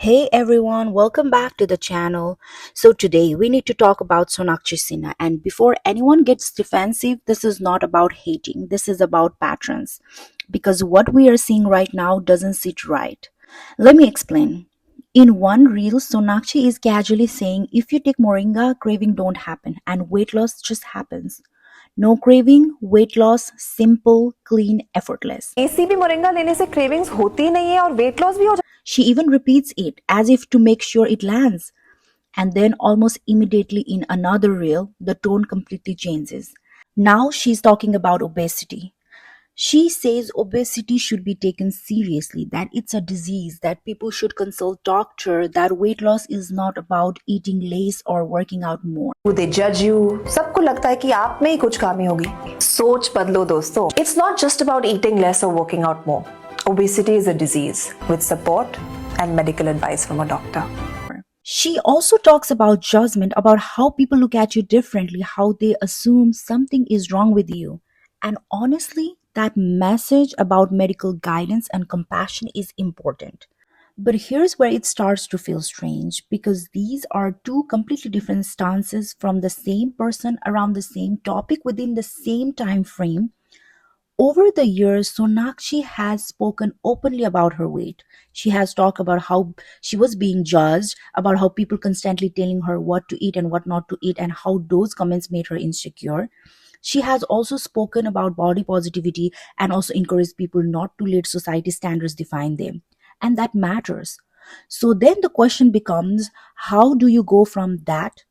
Hey everyone, welcome back to the channel. So today we need to talk about Sonakshi Sinha, and before anyone gets defensive, this is not about hating. This is about patterns because what we are seeing right now doesn't sit right. Let me explain. In one reel, Sonakshi is casually saying if you take moringa, craving don't happen and weight loss just happens. No craving, weight loss, simple, clean, effortless. देसी भी moringa लेने से cravings होती नहीं है और weight loss भी हो She even repeats it as if to make sure it lands. And then, almost immediately in another reel, the tone completely changes. Now she's talking about obesity. She says obesity should be taken seriously, that it's a disease, that people should consult doctor, that weight loss is not about eating less or working out more. दे जज you सबको लगता है कि आप में ही कुछ कमी होगी सोच बदलो दोस्तों it's not just about eating less और working out more obesity is a disease with support and medical advice from a doctor. She also talks about judgment, about how people look at you differently, how they assume something is wrong with you. And honestly, that message about medical guidance and compassion is important. But here's where it starts to feel strange because these are two completely different stances from the same person around the same topic within the same time frame. Over the years, Sonakshi has spoken openly about her weight. She has talked about how she was being judged, about how people constantly telling her what to eat and what not to eat, and how those comments made her insecure. She has also spoken about body positivity and also encouraged people not to let society standards define them. And that matters. So then the question becomes, how do you go from that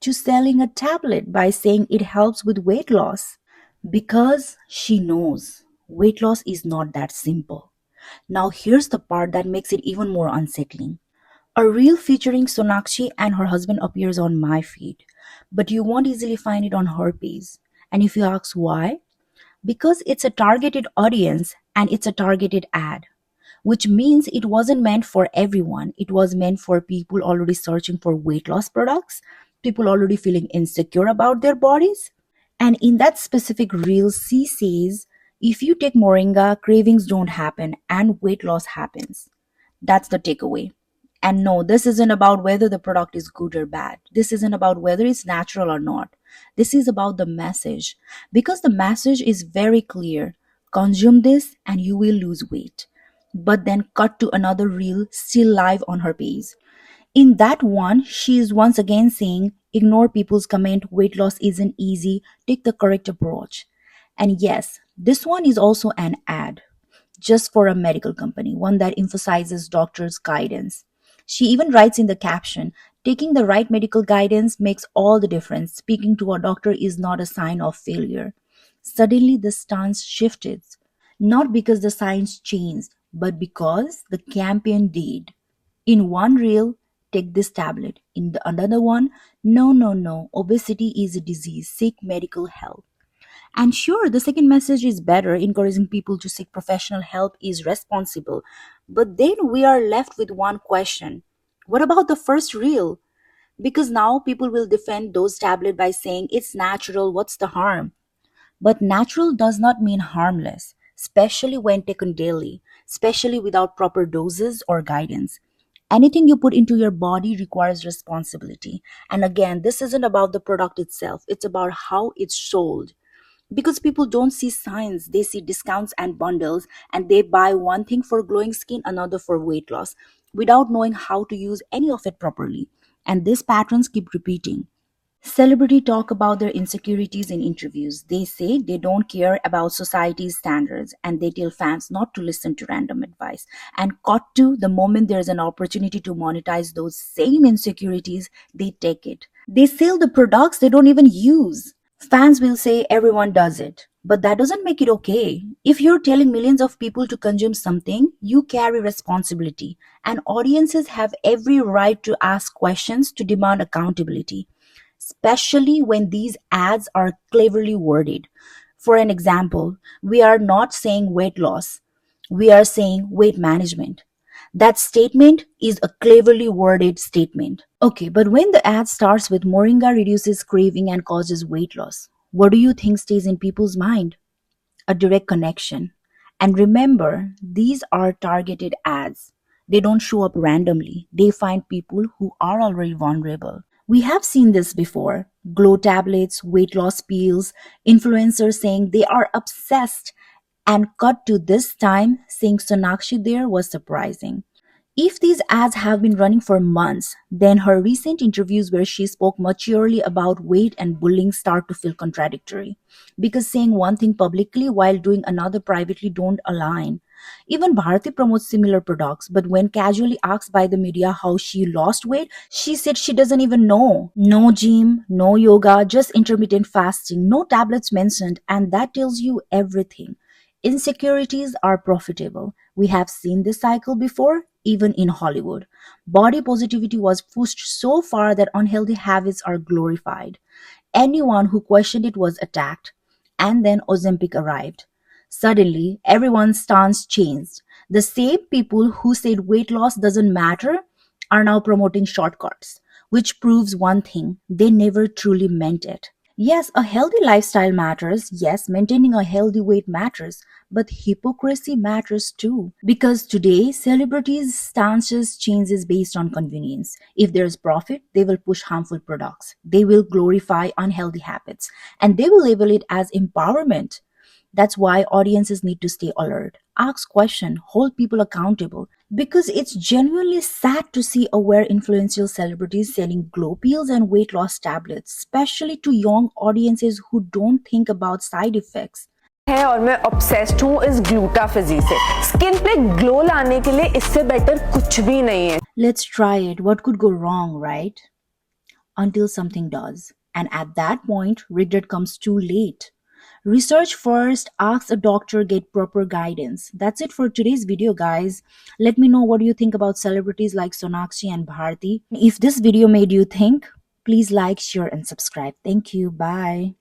to selling a tablet by saying it helps with weight loss? Because she knows weight loss is not that simple. Now, here's the part that makes it even more unsettling. A reel featuring Sonakshi and her husband appears on my feed, but you won't easily find it on her page. And if you ask why, because it's a targeted audience and it's a targeted ad, which means it wasn't meant for everyone. It was meant for people already searching for weight loss products, people already feeling insecure about their bodies. And in that specific reel, she says, if you take moringa, cravings don't happen and weight loss happens. That's the takeaway. And no, this isn't about whether the product is good or bad. This isn't about whether it's natural or not. This is about the message. Because the message is very clear: consume this and you will lose weight. But then cut to another reel still live on her page. In that one, she is once again saying, ignore people's comment, weight loss isn't easy, take the correct approach. And yes, this one is also an ad, just for a medical company, one that emphasizes doctors' guidance. She even writes in the caption, taking the right medical guidance makes all the difference. Speaking to a doctor is not a sign of failure. Suddenly, the stance shifted, not because the science changed, but because the campaign did. In one reel, take this tablet. In the another one, no, no, no, obesity is a disease, seek medical help. And sure, the second message is better, encouraging people to seek professional help is responsible. But then we are left with one question. What about the first reel? Because now people will defend those tablets by saying it's natural, what's the harm? But natural does not mean harmless, especially when taken daily, especially without proper doses or guidance. Anything you put into your body requires responsibility. And again, this isn't about the product itself, it's about how it's sold. Because people don't see signs, they see discounts and bundles, and they buy one thing for glowing skin, another for weight loss, without knowing how to use any of it properly. And these patterns keep repeating. Celebrity talk about their insecurities in interviews. They say they don't care about society's standards and they tell fans not to listen to random advice. And caught to the moment there's an opportunity to monetize those same insecurities, they take it. They sell the products they don't even use. Fans will say everyone does it. But that doesn't make it okay. If you're telling millions of people to consume something, you carry responsibility. And audiences have every right to ask questions, to demand accountability, especially when these ads are cleverly worded. For an example, we are not saying weight loss, we are saying weight management. That statement is a cleverly worded statement. Okay, but when the ad starts with moringa reduces craving and causes weight loss, what do you think stays in people's mind? A direct connection. And remember, these are targeted ads. They don't show up randomly. They find people who are already vulnerable. We have seen this before. Glow tablets, weight loss pills, influencers saying they are obsessed, and cut to this time, seeing Sonakshi there was surprising. If these ads have been running for months, then her recent interviews where she spoke maturely about weight and bullying start to feel contradictory. Because saying one thing publicly while doing another privately don't align. Even Bharati promotes similar products, but when casually asked by the media how she lost weight, she said she doesn't even know. No gym, no yoga, just intermittent fasting, no tablets mentioned, and that tells you everything. Insecurities are profitable. We have seen this cycle before, even in Hollywood. Body positivity was pushed so far that unhealthy habits are glorified. Anyone who questioned it was attacked. And then Ozempic arrived. Suddenly, everyone's stance changed. The same people who said weight loss doesn't matter are now promoting shortcuts, which proves one thing: they never truly meant it. Yes, a healthy lifestyle matters. Yes, maintaining a healthy weight matters. But hypocrisy matters too. Because today, celebrities' stances changes based on convenience. If there's profit, they will push harmful products. They will glorify unhealthy habits. And they will label it as empowerment. That's why audiences need to stay alert, ask questions, hold people accountable. Because it's genuinely sad to see aware influential celebrities selling glow pills and weight loss tablets, especially to young audiences who don't think about side effects. है और मैं obsessed हूँ इस ग्लूटाफिजी से। Skin पे glow लाने के लिए इससे बेटर कुछ भी नहीं है। Let's try it. What could go wrong, right? Until something does. And at that point, regret comes too late. Research first, ask a doctor, get proper guidance. That's it for today's video, guys. Let me know what you think about celebrities like Sonakshi and Bharti. If this video made you think, please like, share, and subscribe. Thank you. Bye.